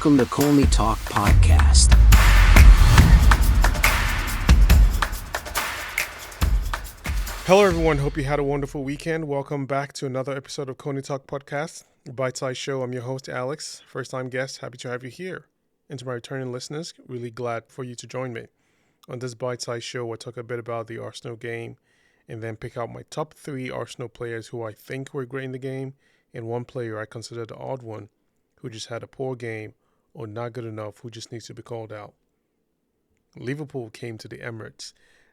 Welcome to Colney Talk Podcast. Hello, everyone. Hope you had a wonderful weekend. Welcome back to another episode of Colney Talk Podcast, a bite-sized show. I'm your host, Alex. First-time guest, happy to have you here. And to my returning listeners, really glad for you to join me. On this bite-sized show, we'll talk a bit about the Arsenal game and then pick out my top 3 Arsenal players who I think were great in the game and one player I consider the odd one who just had a poor game or not good enough who just needs to be called out. Liverpool came to the Emirates,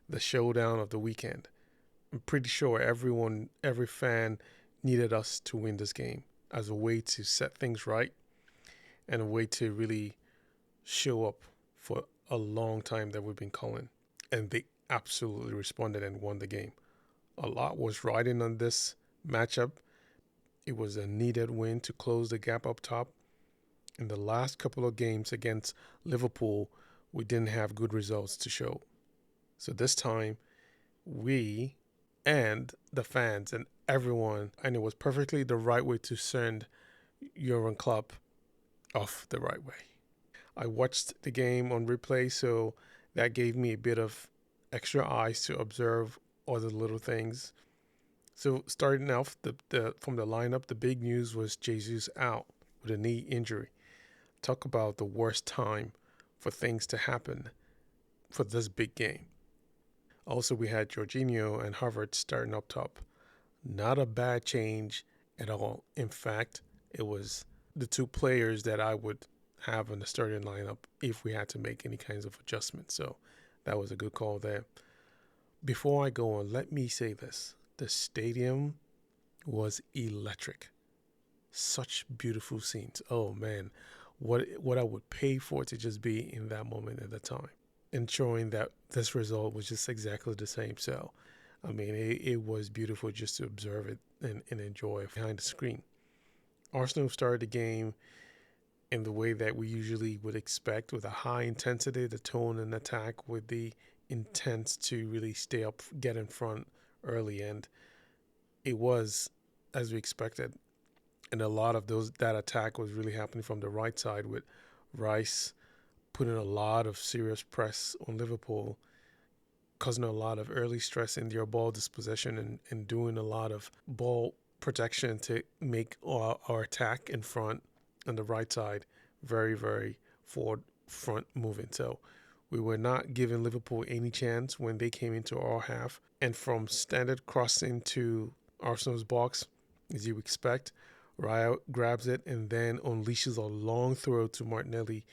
the showdown of the weekend. I'm pretty sure every fan needed us to win this game as a way to set things right and a way to really show up for a long time that we've been calling. And they absolutely responded and won the game. A lot was riding on this matchup. It was a needed win to close the gap up top. In the last couple of games against Liverpool, we didn't have good results to show. So this time, we and the fans and everyone, and it was perfectly the right way to send Jurgen Klopp off the right way. I watched the game on replay, so that gave me a bit of extra eyes to observe all the little things. So starting off from the lineup, the big news was Jesus out with a knee injury. Talk about the worst time for things to happen for this big game. Also, we had Jorginho and Havertz starting up top. Not a bad change at all. In fact, it was the two players that I would have in the starting lineup if we had to make any kinds of adjustments. So that was a good call there. Before I go on, let me say this. The stadium was electric. Such beautiful scenes. Oh, man. What I would pay for to just be in that moment at the time. Ensuring that this result was just exactly the same. So, I mean, it was beautiful just to observe it and enjoy it behind the screen. Arsenal started the game in the way that we usually would expect, with a high intensity, the tone and attack, with the intent to really stay up, get in front early. And it was as we expected. And a lot of that attack was really happening from the right side, with Rice putting a lot of serious press on Liverpool, causing a lot of early stress in their ball dispossession and doing a lot of ball protection to make our attack in front on the right side very, very forward front moving. So we were not giving Liverpool any chance when they came into our half. And from standard crossing to Arsenal's box, as you expect, Raya grabs it and then unleashes a long throw to Martinelli,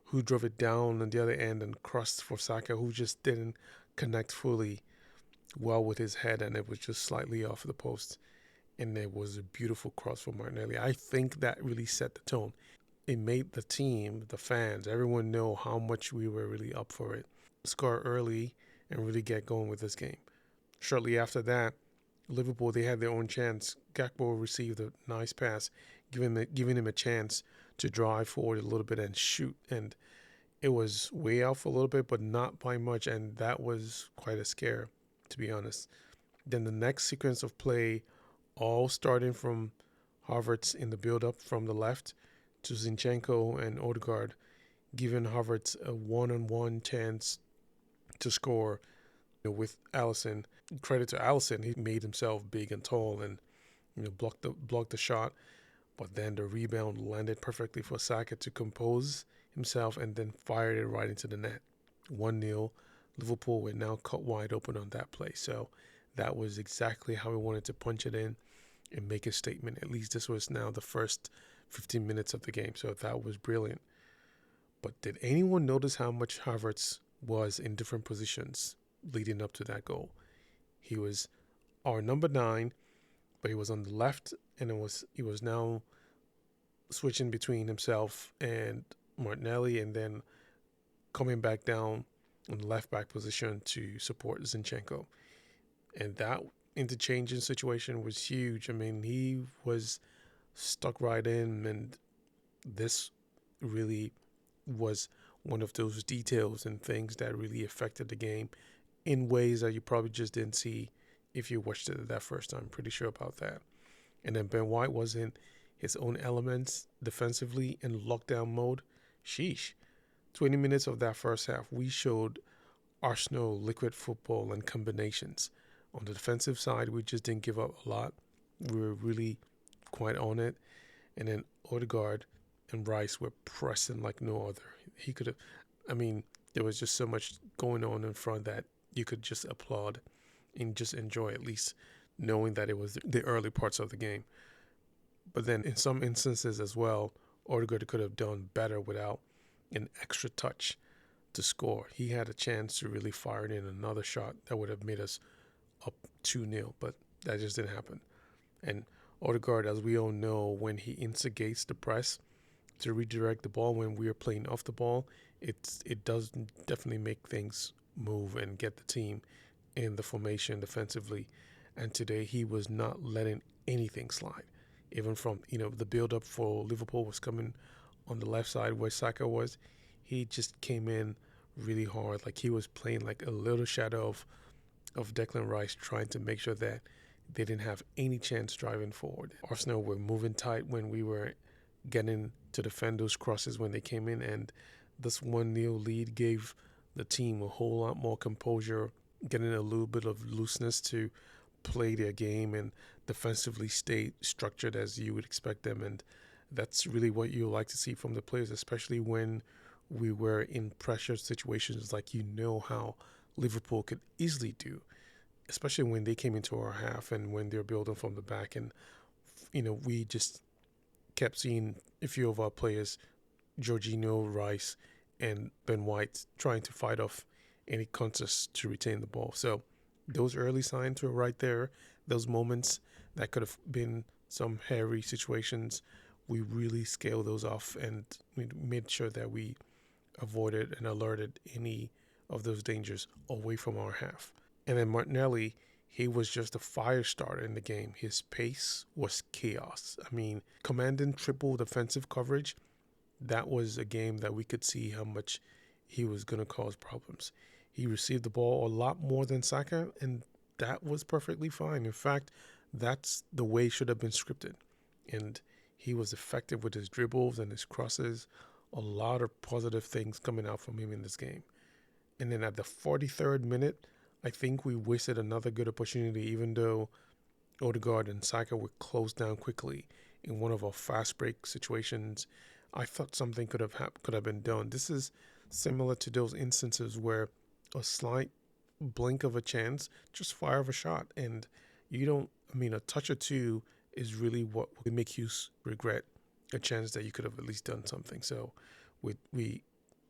who drove it down on the other end and crossed for Saka, who just didn't connect fully well with his head, and it was just slightly off the post. And it was a beautiful cross for Martinelli. I think that really set the tone. It made the team, the fans, everyone know how much we were really up for it. Score early and really get going with this game. Shortly after that, Liverpool, they had their own chance. Gakpo received a nice pass, giving him a chance to drive forward a little bit and shoot. And it was way out for a little bit, but not by much. And that was quite a scare, to be honest. Then the next sequence of play, all starting from Havertz in the build-up from the left to Zinchenko and Odegaard, giving Havertz a one-on-one chance to score with Alisson. Credit to Alisson, he made himself big and tall and blocked the shot. But then the rebound landed perfectly for Saka to compose himself and then fired it right into the net. 1-0. Liverpool were now cut wide open on that play. So that was exactly how we wanted to punch it in and make a statement. At least this was now the first 15 minutes of the game. So that was brilliant. But did anyone notice how much Havertz was in different positions leading up to that goal? He was our number 9, but he was on the left, and he was now switching between himself and Martinelli, and then coming back down in the left back position to support Zinchenko. And that interchanging situation was huge. I mean, he was stuck right in, and this really was one of those details and things that really affected the game in ways that you probably just didn't see if you watched it that first time. I'm pretty sure about that. And then Ben White was in his own elements defensively in lockdown mode, sheesh. 20 minutes of that first half, we showed Arsenal liquid football and combinations. On the defensive side, we just didn't give up a lot. We were really quite on it. And then Odegaard and Rice were pressing like no other. He could have, I mean, there was just so much going on in front that you could just applaud and just enjoy, at least knowing that it was the early parts of the game. But then in some instances as well, Odegaard could have done better without an extra touch to score. He had a chance to really fire in another shot that would have made us up 2-0, but that just didn't happen. And Odegaard, as we all know, when he instigates the press to redirect the ball when we are playing off the ball, it does definitely make things move and get the team in the formation defensively. And today he was not letting anything slide. Even from, the build-up for Liverpool was coming on the left side where Saka was. He just came in really hard. Like he was playing like a little shadow of Declan Rice, trying to make sure that they didn't have any chance driving forward. Arsenal were moving tight when we were getting to defend those crosses when they came in, and this 1-0 lead gave the team a whole lot more composure, getting a little bit of looseness to play their game and defensively stay structured as you would expect them. And that's really what you like to see from the players, especially when we were in pressure situations like how Liverpool could easily do, especially when they came into our half and when they're building from the back. And, we just kept seeing a few of our players, Jorginho, Rice, and Ben White, trying to fight off any contest to retain the ball. So those early signs were right there. Those moments that could have been some hairy situations, we really scaled those off and we made sure that we avoided and alerted any of those dangers away from our half. And then Martinelli, he was just a fire starter in the game. His pace was chaos. I mean, commanding triple defensive coverage, that was a game that we could see how much he was going to cause problems. He received the ball a lot more than Saka, and that was perfectly fine. In fact, that's the way it should have been scripted. And he was effective with his dribbles and his crosses. A lot of positive things coming out from him in this game. And then at the 43rd minute, I think we wasted another good opportunity, even though Odegaard and Saka were closed down quickly in one of our fast break situations. I thought something could have been done. This is similar to those instances where a slight blink of a chance, just fire of a shot, and a touch or two is really what would make you regret a chance that you could have at least done something. So we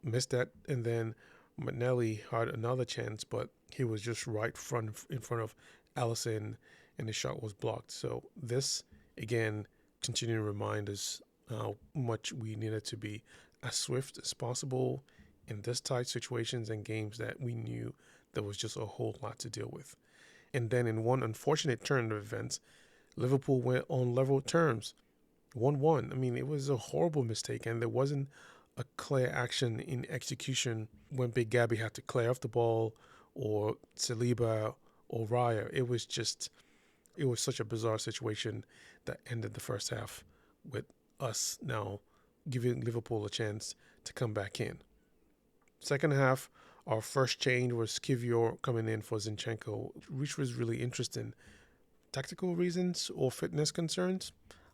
missed that, and then Martinelli had another chance, but he was just in front of Alisson, and the shot was blocked. So this, again, continuing to remind us how much we needed to be as swift as possible in this tight situations and games that we knew there was just a whole lot to deal with. And then in one unfortunate turn of events, Liverpool went on level terms, 1-1. I mean, it was a horrible mistake, and there wasn't a clear action in execution when Big Gabby had to clear off the ball, or Saliba or Raya. It was such a bizarre situation that ended the first half with us now giving Liverpool a chance to come back in. Second half, our first change was Kivior coming in for Zinchenko, which was really interesting. Tactical reasons or fitness concerns?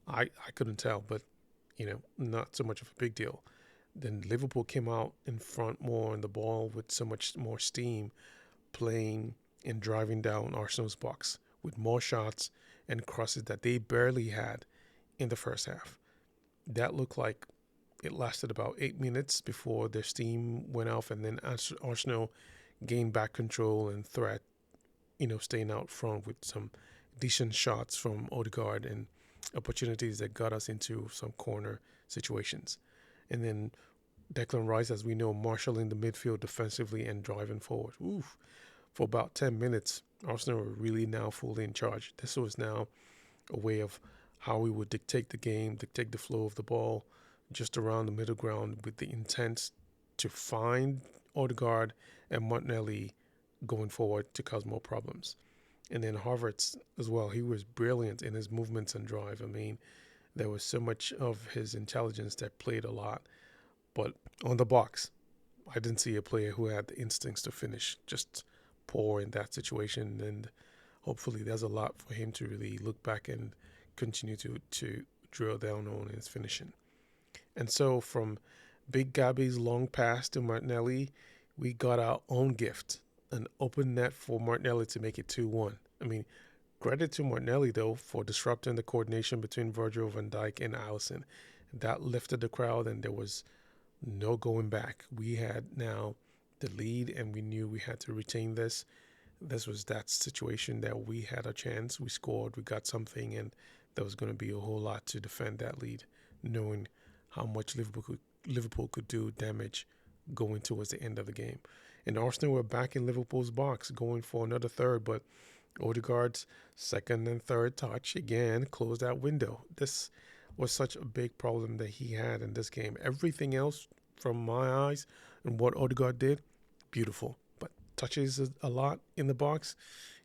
I couldn't tell, but, not so much of a big deal. Then Liverpool came out in front more on the ball with so much more steam, playing and driving down Arsenal's box with more shots and crosses that they barely had in the first half. That looked like it lasted about 8 minutes before their steam went off, and then Arsenal gained back control and threat, staying out front with some decent shots from Odegaard and opportunities that got us into some corner situations. And then Declan Rice, as we know, marshalling the midfield defensively and driving forward. For about 10 minutes, Arsenal were really now fully in charge. This was now a way of how we would dictate the game, dictate the flow of the ball, just around the middle ground, with the intent to find Odegaard and Martinelli going forward to cause more problems. And then Havertz as well, he was brilliant in his movements and drive. I mean, there was so much of his intelligence that played a lot. But on the box, I didn't see a player who had the instincts to finish. Just poor in that situation, and hopefully there's a lot for him to really look back and continue to drill down on his finishing. And so from Big Gabby's long pass to Martinelli, we got our own gift, an open net for Martinelli to make it 2-1. I mean, credit to Martinelli, though, for disrupting the coordination between Virgil van Dijk and Alisson. That lifted the crowd, and there was no going back. We had now the lead, and we knew we had to retain this. This was that situation that we had a chance. We scored, we got something, and there was going to be a whole lot to defend that lead, knowing how much Liverpool could do damage going towards the end of the game. And Arsenal were back in Liverpool's box, going for another third, but Odegaard's second and third touch again closed that window. This was such a big problem that he had in this game. Everything else, from my eyes, and what Odegaard did, beautiful. But touches a lot in the box,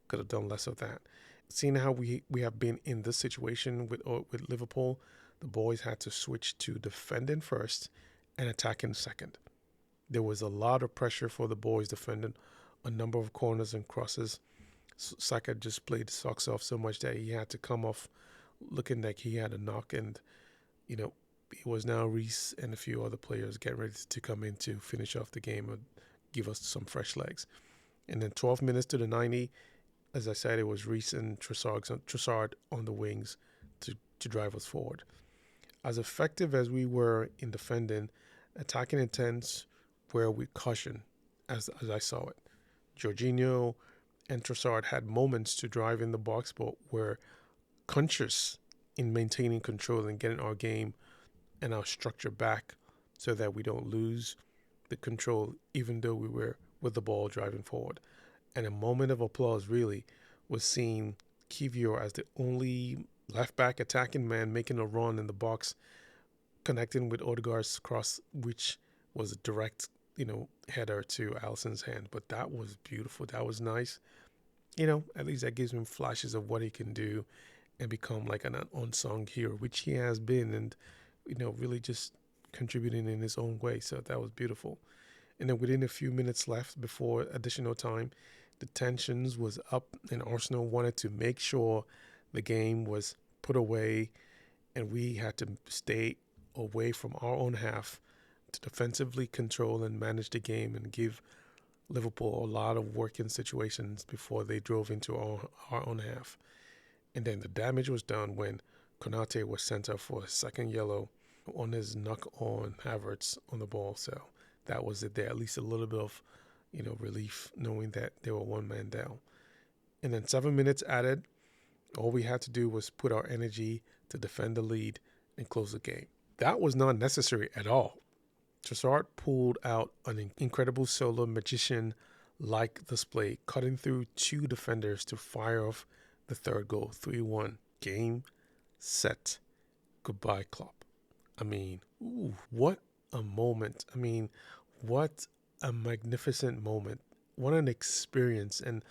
could have done less of that. Seeing how we have been in this situation with Liverpool, the boys had to switch to defending first and attacking second. There was a lot of pressure for the boys defending a number of corners and crosses. Saka just played the socks off so much that he had to come off looking like he had a knock, and it was now Reece and a few other players getting ready to come in to finish off the game and give us some fresh legs. And then 12 minutes to the 90, as I said, it was Reece and Trossard on the wings to drive us forward. As effective as we were in defending, attacking intents were with caution, as I saw it. Jorginho and Trossard had moments to drive in the box, but were conscious in maintaining control and getting our game and our structure back so that we don't lose the control, even though we were with the ball driving forward. And a moment of applause really was seeing Kivior as the only left back attacking man making a run in the box, connecting with Odegaard's cross, which was a direct, header to Alisson's hand. But that was beautiful. That was nice. At least that gives him flashes of what he can do and become like an unsung hero, which he has been, and, really just contributing in his own way. So that was beautiful. And then within a few minutes left before additional time, the tensions was up, and Arsenal wanted to make sure the game was put away, and we had to stay away from our own half to defensively control and manage the game and give Liverpool a lot of working situations before they drove into our own half. And then the damage was done when Konate was sent off for a second yellow on his knock on Havertz on the ball. So that was it there. At least a little bit of, relief knowing that they were one man down. And then 7 minutes added. All we had to do was put our energy to defend the lead and close the game. That was not necessary at all. Trossard pulled out an incredible solo magician-like display, cutting through two defenders to fire off the third goal, 3-1. Game, set, goodbye, Klopp. What a moment. What a magnificent moment. What an experience and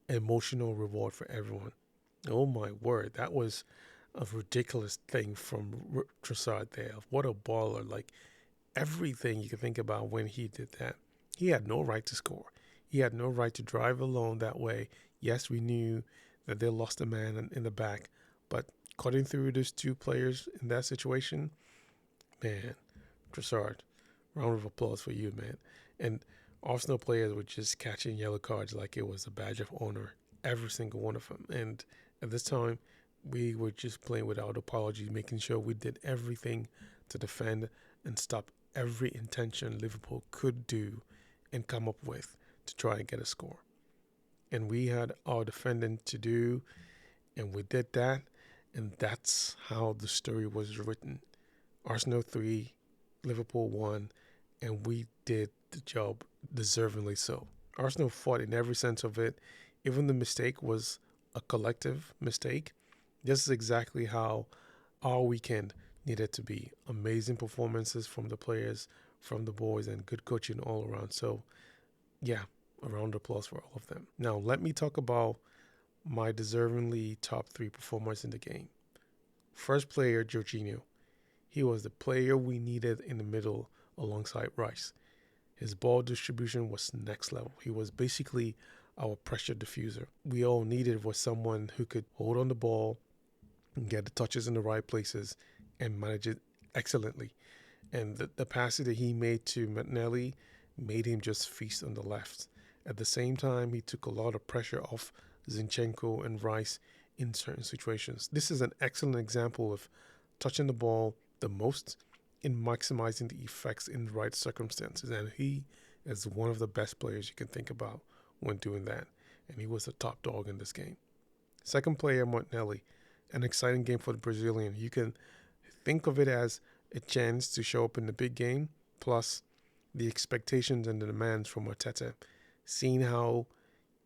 emotional reward for everyone. Oh my word, that was a ridiculous thing from Trossard there. What a baller. Like, everything you can think about when he did that. He had no right to score. He had no right to drive alone that way. Yes, we knew that they lost a man in the back, but cutting through those two players in that situation, man, Trossard, round of applause for you, man. And Arsenal players were just catching yellow cards like it was a badge of honor, every single one of them. And at this time, we were just playing without apology, making sure we did everything to defend and stop every intention Liverpool could do and come up with to try and get a score. And we had our defending to do, and we did that, and that's how the story was written. Arsenal 3, Liverpool 1, and we did the job deservingly so. Arsenal fought in every sense of it. Even the mistake was a collective mistake. This is exactly how our weekend needed to be. Amazing performances from the players, from the boys, and good coaching all around. So, yeah, a round of applause for all of them. Now, let me talk about my deservingly top 3 performers in the game. First player, Jorginho. He was the player we needed in the middle alongside Rice. His ball distribution was next level. He was basically our pressure diffuser. We all needed was someone who could hold on the ball and get the touches in the right places and manage it excellently. And the passes that he made to Martinelli made him just feast on the left. At the same time, he took a lot of pressure off Zinchenko and Rice in certain situations. This is an excellent example of touching the ball the most in maximizing the effects in the right circumstances. And he is one of the best players you can think about when doing that. And he was the top dog in this game. Second player, Martinelli. An exciting game for the Brazilian. You can think of it as a chance to show up in the big game, plus the expectations and the demands from Arteta. Seeing how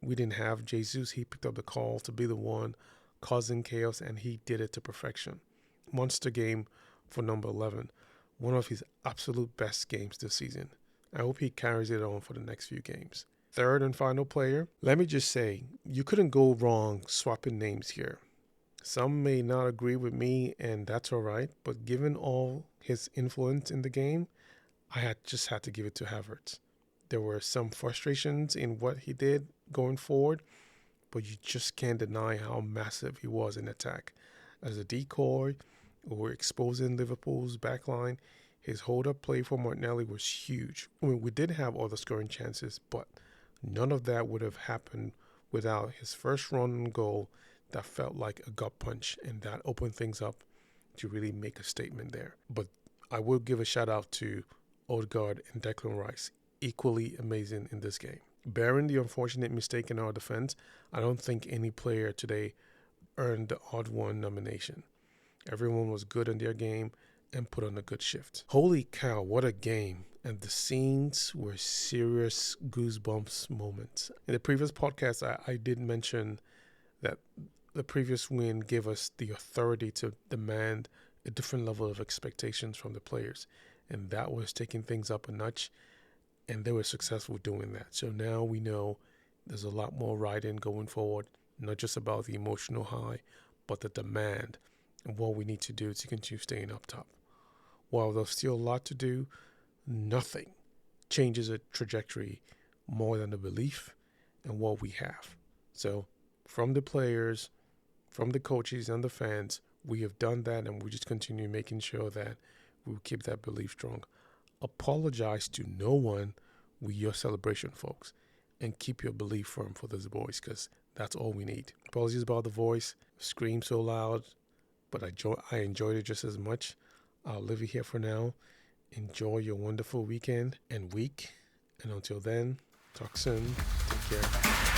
we didn't have Jesus, he picked up the call to be the one causing chaos, and he did it to perfection. Monster game for number 11. One of his absolute best games this season. I hope he carries it on for the next few games. Third and final player. Let me just say, you couldn't go wrong swapping names here. Some may not agree with me, and that's all right. But given all his influence in the game, I had to give it to Havertz. There were some frustrations in what he did going forward, but you just can't deny how massive he was in attack. As a decoy or exposing Liverpool's backline, his hold-up play for Martinelli was huge. I mean, we did have other scoring chances, but none of that would have happened without his first run and goal that felt like a gut punch, and that opened things up to really make a statement there. But I will give a shout out to Odegaard and Declan Rice, equally amazing in this game. Bearing the unfortunate mistake in our defense, I don't think any player today earned the odd one nomination. Everyone was good in their game and put on a good shift. Holy cow, what a game. And the scenes were serious goosebumps moments. In the previous podcast, I did mention that the previous win gave us the authority to demand a different level of expectations from the players. And that was taking things up a notch. And they were successful doing that. So now we know there's a lot more riding going forward, not just about the emotional high, but the demand and what we need to do to continue staying up top. While there's still a lot to do, nothing changes a trajectory more than the belief and what we have. So from the players, from the coaches and the fans, we have done that, and we just continue making sure that we will keep that belief strong. Apologize to no one with your celebration, folks, and keep your belief firm for those boys, because that's all we need. Apologies about the voice, scream so loud, but I enjoyed it just as much. I'll leave it here for now. Enjoy your wonderful weekend and week, and until then, talk soon. Take care.